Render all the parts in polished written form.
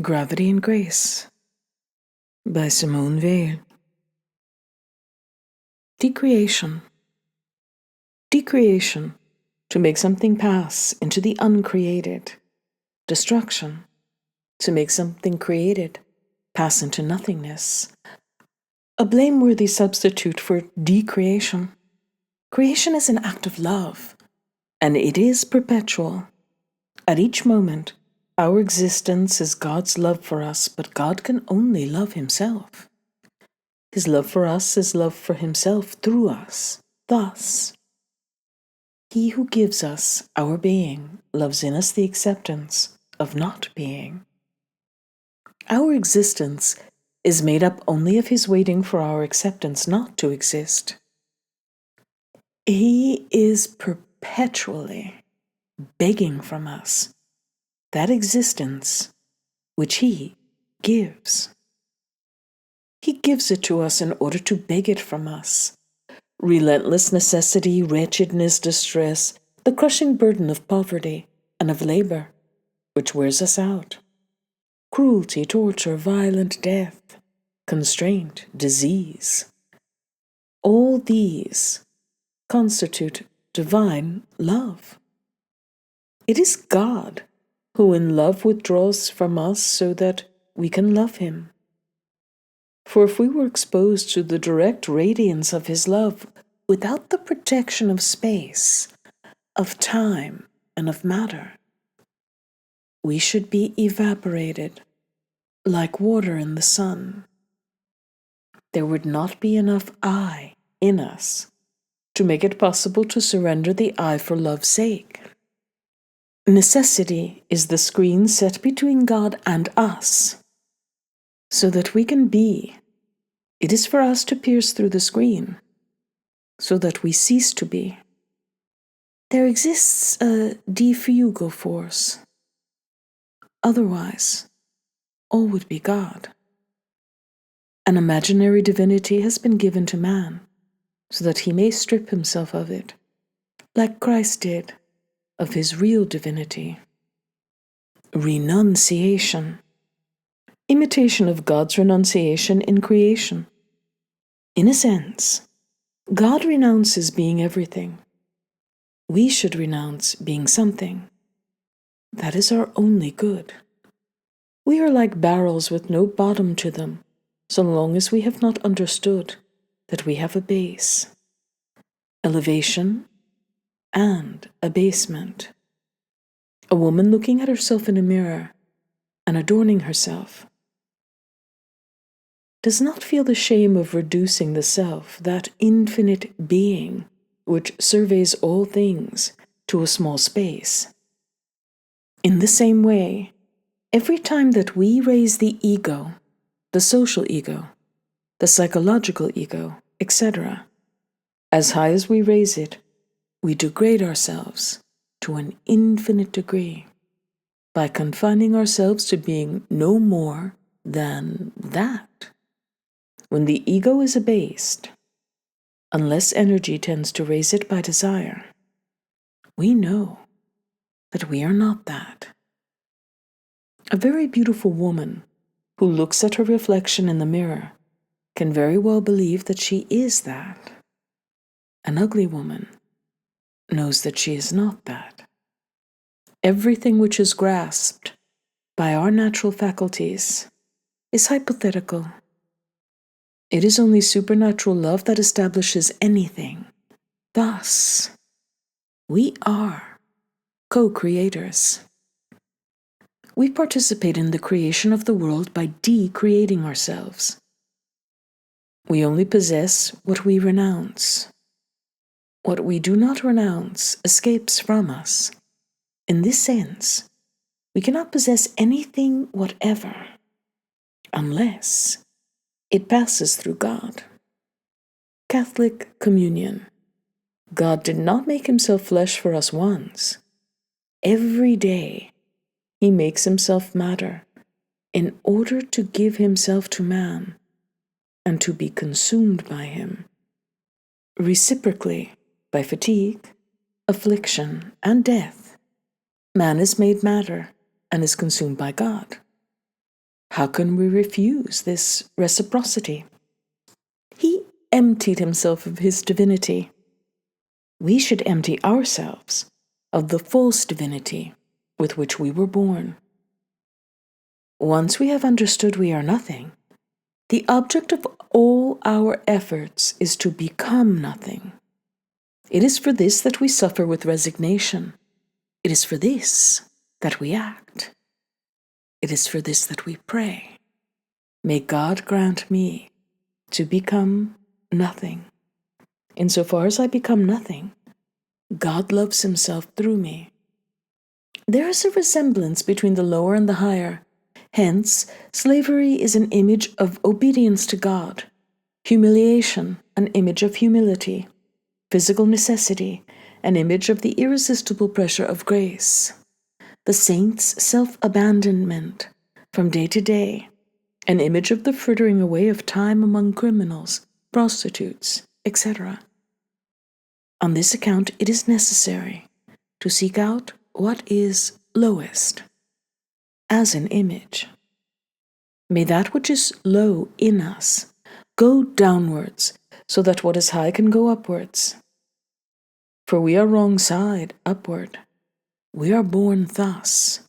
Gravity and Grace by Simone Weil. Decreation. Decreation, to make something pass into the uncreated. Destruction, to make something created pass into nothingness. A blameworthy substitute for decreation. Creation is an act of love, and it is perpetual. At each moment, our existence is God's love for us, but God can only love Himself. His love for us is love for Himself through us. Thus, He who gives us our being loves in us the acceptance of not being. Our existence is made up only of His waiting for our acceptance not to exist. He is perpetually begging from us that existence which He gives. He gives it to us in order to beg it from us. Relentless necessity, wretchedness, distress, the crushing burden of poverty and of labor, which wears us out. Cruelty, torture, violent death, constraint, disease. All these constitute divine love. It is God who in love withdraws from us so that we can love Him. For if we were exposed to the direct radiance of His love without the protection of space, of time, and of matter, we should be evaporated like water in the sun. There would not be enough I in us to make it possible to surrender the I for love's sake. Necessity is the screen set between God and us, so that we can be. It is for us to pierce through the screen, so that we cease to be. There exists a defugal force. Otherwise, all would be God. An imaginary divinity has been given to man, so that he may strip himself of it, like Christ did of his real divinity. Renunciation. Imitation of God's renunciation in creation. In a sense, God renounces being everything. We should renounce being something. That is our only good. We are like barrels with no bottom to them, so long as we have not understood that we have a base. Elevation and abasement. A woman looking at herself in a mirror and adorning herself does not feel the shame of reducing the self, that infinite being which surveys all things, to a small space. In the same way, every time that we raise the ego, the social ego, the psychological ego, etc., as high as we raise it, we degrade ourselves to an infinite degree by confining ourselves to being no more than that. When the ego is abased, unless energy tends to raise it by desire, we know that we are not that. A very beautiful woman who looks at her reflection in the mirror can very well believe that she is that. An ugly woman knows that she is not that. Everything which is grasped by our natural faculties is hypothetical. It is only supernatural love that establishes anything. Thus, we are co-creators. We participate in the creation of the world by decreating ourselves. We only possess what we renounce. What we do not renounce escapes from us. In this sense, we cannot possess anything whatever unless it passes through God. Catholic Communion. God did not make Himself flesh for us once. Every day, He makes Himself matter in order to give Himself to man and to be consumed by him. Reciprocally, by fatigue, affliction, and death, man is made matter and is consumed by God. How can we refuse this reciprocity? He emptied himself of his divinity. We should empty ourselves of the false divinity with which we were born. Once we have understood we are nothing, the object of all our efforts is to become nothing. It is for this that we suffer with resignation. It is for this that we act. It is for this that we pray. May God grant me to become nothing. Insofar as I become nothing, God loves himself through me. There is a resemblance between the lower and the higher. Hence, slavery is an image of obedience to God, humiliation, an image of humility, physical necessity, an image of the irresistible pressure of grace, the saint's self-abandonment from day to day, an image of the frittering away of time among criminals, prostitutes, etc. On this account, it is necessary to seek out what is lowest, as an image. May that which is low in us go downwards, so that what is high can go upwards. For we are wrong side upward. We are born thus.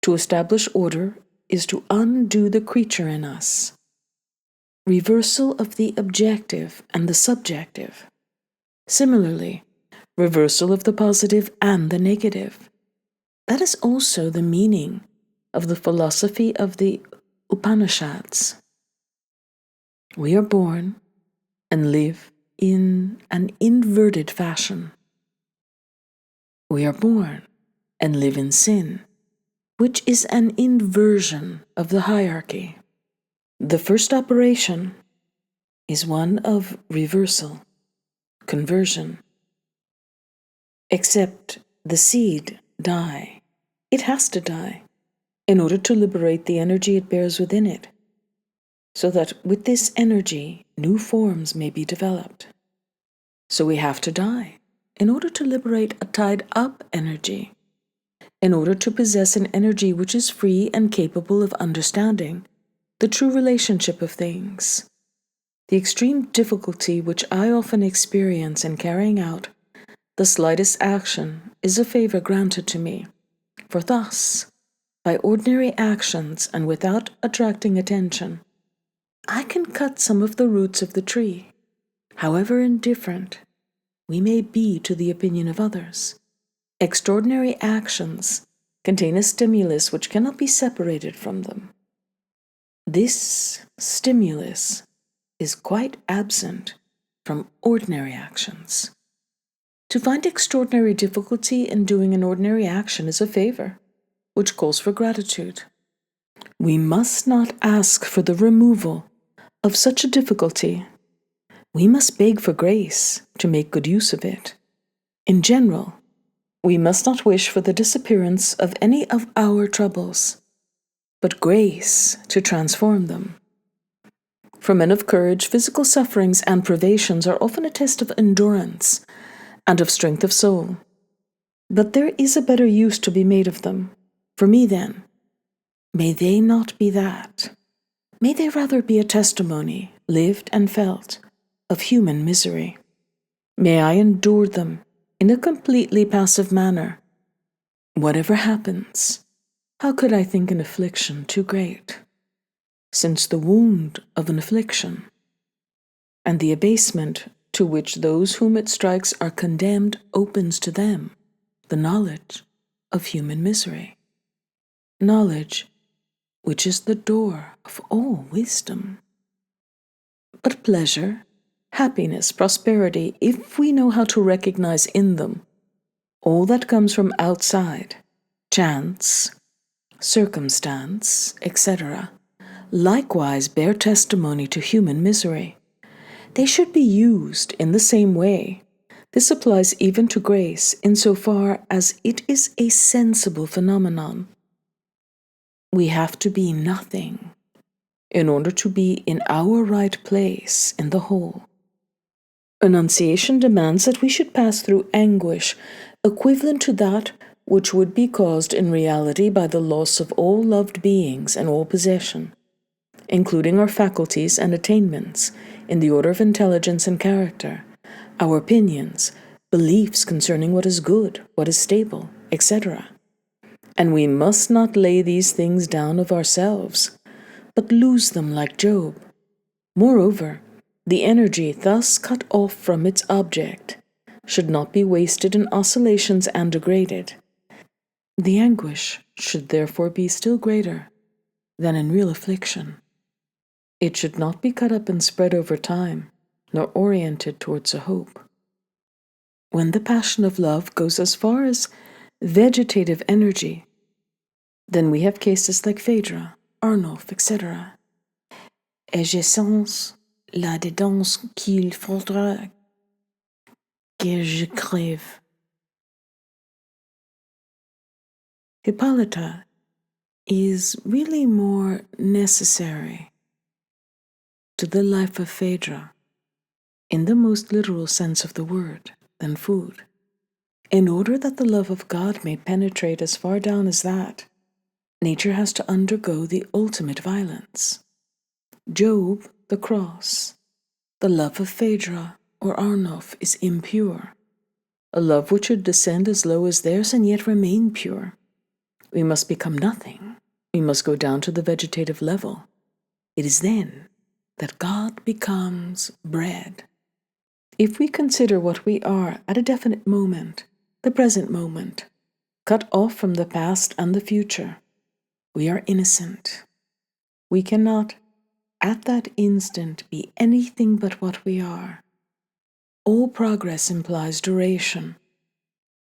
To establish order is to undo the creature in us. Reversal of the objective and the subjective. Similarly, reversal of the positive and the negative. That is also the meaning of the philosophy of the Upanishads. We are born and live in an inverted fashion. We are born and live in sin, which is an inversion of the hierarchy. The first operation is one of reversal, conversion. Except the seed die. It has to die in order to liberate the energy it bears within it, so that with this energy new forms may be developed. So we have to die in order to liberate a tied-up energy, in order to possess an energy which is free and capable of understanding the true relationship of things. The extreme difficulty which I often experience in carrying out the slightest action is a favor granted to me, for thus, by ordinary actions and without attracting attention, I can cut some of the roots of the tree, however indifferent we may be to the opinion of others. Extraordinary actions contain a stimulus which cannot be separated from them. This stimulus is quite absent from ordinary actions. To find extraordinary difficulty in doing an ordinary action is a favor, which calls for gratitude. We must not ask for the removal of such a difficulty. We must beg for grace to make good use of it. In general, we must not wish for the disappearance of any of our troubles, but grace to transform them. For men of courage, physical sufferings and privations are often a test of endurance and of strength of soul. But there is a better use to be made of them. For me, then, may they not be that. May they rather be a testimony, lived and felt, of human misery. May I endure them in a completely passive manner. Whatever happens, how could I think an affliction too great? Since the wound of an affliction and the abasement to which those whom it strikes are condemned opens to them the knowledge of human misery. Knowledge, which is the door of all wisdom. But pleasure, happiness, prosperity, if we know how to recognize in them all that comes from outside, chance, circumstance, etc., likewise bear testimony to human misery. They should be used in the same way. This applies even to grace, insofar as it is a sensible phenomenon. We have to be nothing in order to be in our right place in the whole. Annunciation demands that we should pass through anguish equivalent to that which would be caused in reality by the loss of all loved beings and all possession, including our faculties and attainments in the order of intelligence and character, our opinions, beliefs concerning what is good, what is stable, etc. And we must not lay these things down of ourselves, but lose them like Job. Moreover, the energy thus cut off from its object should not be wasted in oscillations and degraded. The anguish should therefore be still greater than in real affliction. It should not be cut up and spread over time, nor oriented towards a hope. When the passion of love goes as far as vegetative energy, then we have cases like Phaedra, Arnulf, etc. Ejaculations, la dédence qu'il faudra que je crève. Hippolyta is really more necessary to the life of Phaedra, in the most literal sense of the word, than food. In order that the love of God may penetrate as far down as that, nature has to undergo the ultimate violence. Job, the cross. The love of Phaedra or Arnulf is impure, a love which should descend as low as theirs and yet remain pure. We must become nothing. We must go down to the vegetative level. It is then that God becomes bread. If we consider what we are at a definite moment, the present moment, cut off from the past and the future, we are innocent. We cannot, at that instant, be anything but what we are. All progress implies duration.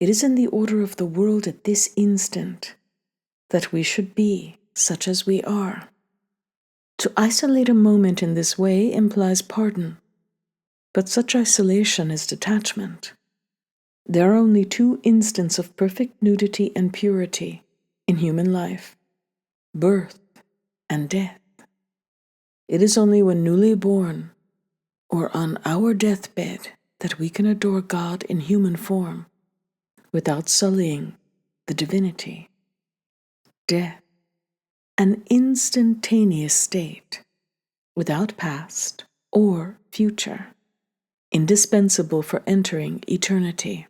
It is in the order of the world at this instant that we should be such as we are. To isolate a moment in this way implies pardon, but such isolation is detachment. There are only two instants of perfect nudity and purity in human life: birth and death. It is only when newly born or on our deathbed that we can adore God in human form without sullying the divinity. Death, an instantaneous state, without past or future, indispensable for entering eternity.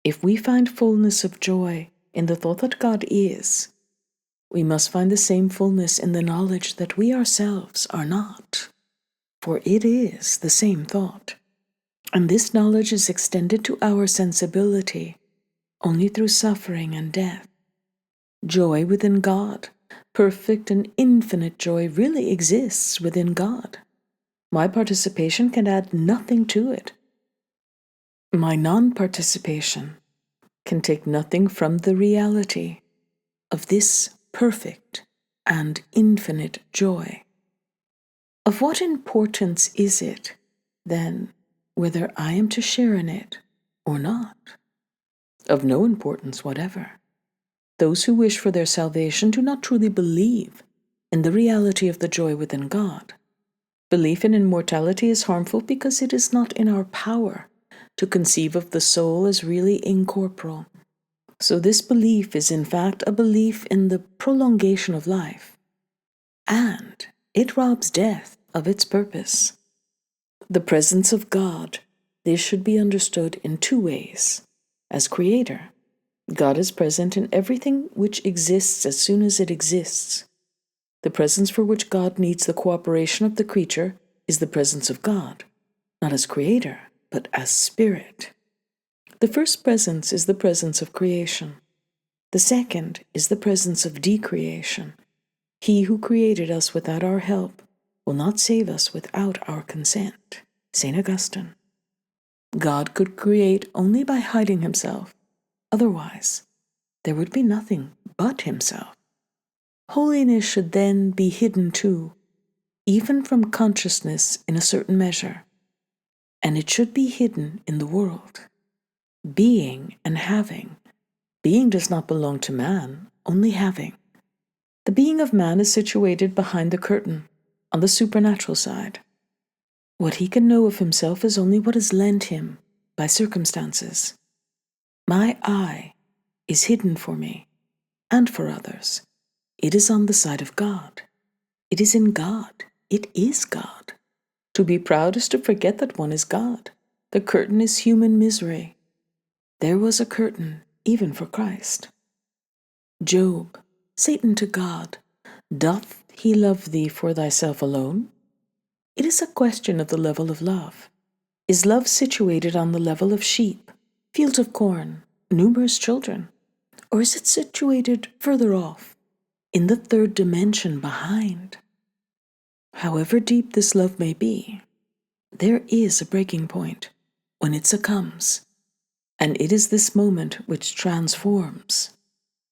If we find fullness of joy in the thought that God is, we must find the same fullness in the knowledge that we ourselves are not, for it is the same thought, and this knowledge is extended to our sensibility only through suffering and death. Joy within God, perfect and infinite joy, really exists within God. My participation can add nothing to it. My non-participation can take nothing from the reality of this perfect and infinite joy. Of what importance is it, then, whether I am to share in it or not? Of no importance whatever. Those who wish for their salvation do not truly believe in the reality of the joy within God. Belief in immortality is harmful because it is not in our power to conceive of the soul as really incorporeal. So this belief is in fact a belief in the prolongation of life, and it robs death of its purpose. The presence of God, this should be understood in two ways. As creator, God is present in everything which exists as soon as it exists. The presence for which God needs the cooperation of the creature is the presence of God, not as creator, but as spirit. The first presence is the presence of creation. The second is the presence of decreation. He who created us without our help will not save us without our consent. St. Augustine. God could create only by hiding himself. Otherwise, there would be nothing but himself. Holiness should then be hidden too, even from consciousness in a certain measure, and it should be hidden in the world. Being and having. Being does not belong to man, only having. The being of man is situated behind the curtain, on the supernatural side. What he can know of himself is only what is lent him by circumstances. My eye is hidden for me and for others. It is on the side of God. It is in God. It is God. To be proud is to forget that one is God. The curtain is human misery. There was a curtain even for Christ. Job, Satan to God, doth he love thee for thyself alone? It is a question of the level of love. Is love situated on the level of sheep, fields of corn, numerous children? Or is it situated further off, in the third dimension behind? However deep this love may be, there is a breaking point when it succumbs, and it is this moment which transforms,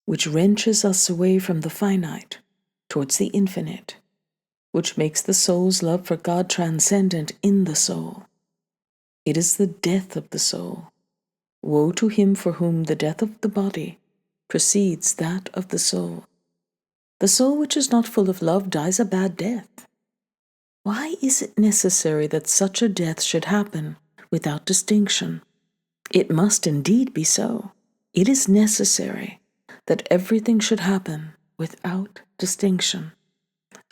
which wrenches us away from the finite towards the infinite, which makes the soul's love for God transcendent in the soul. It is the death of the soul. Woe to him for whom the death of the body precedes that of the soul. The soul which is not full of love dies a bad death. Why is it necessary that such a death should happen without distinction? It must indeed be so. It is necessary that everything should happen without distinction.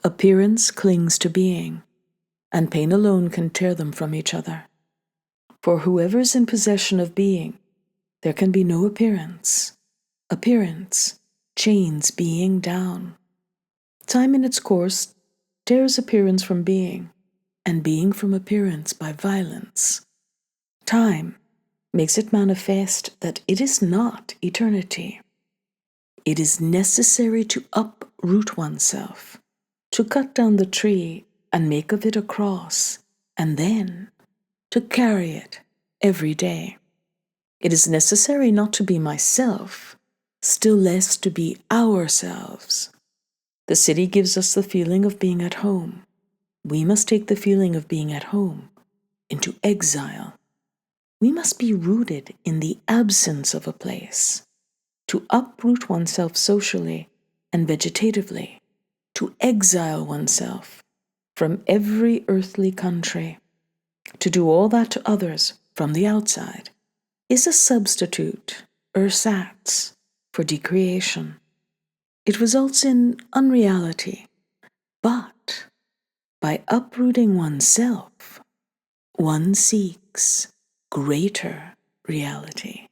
Appearance clings to being, and pain alone can tear them from each other. For whoever is in possession of being, there can be no appearance. Appearance chains being down. Time in its course tears appearance from being, and being from appearance by violence. Time makes it manifest that it is not eternity. It is necessary to uproot oneself, to cut down the tree and make of it a cross, and then to carry it every day. It is necessary not to be myself, still less to be ourselves. The city gives us the feeling of being at home. We must take the feeling of being at home into exile. We must be rooted in the absence of a place. To uproot oneself socially and vegetatively, to exile oneself from every earthly country, to do all that to others from the outside, is a substitute, ersatz, for decreation. It results in unreality, but by uprooting oneself, one seeks greater reality.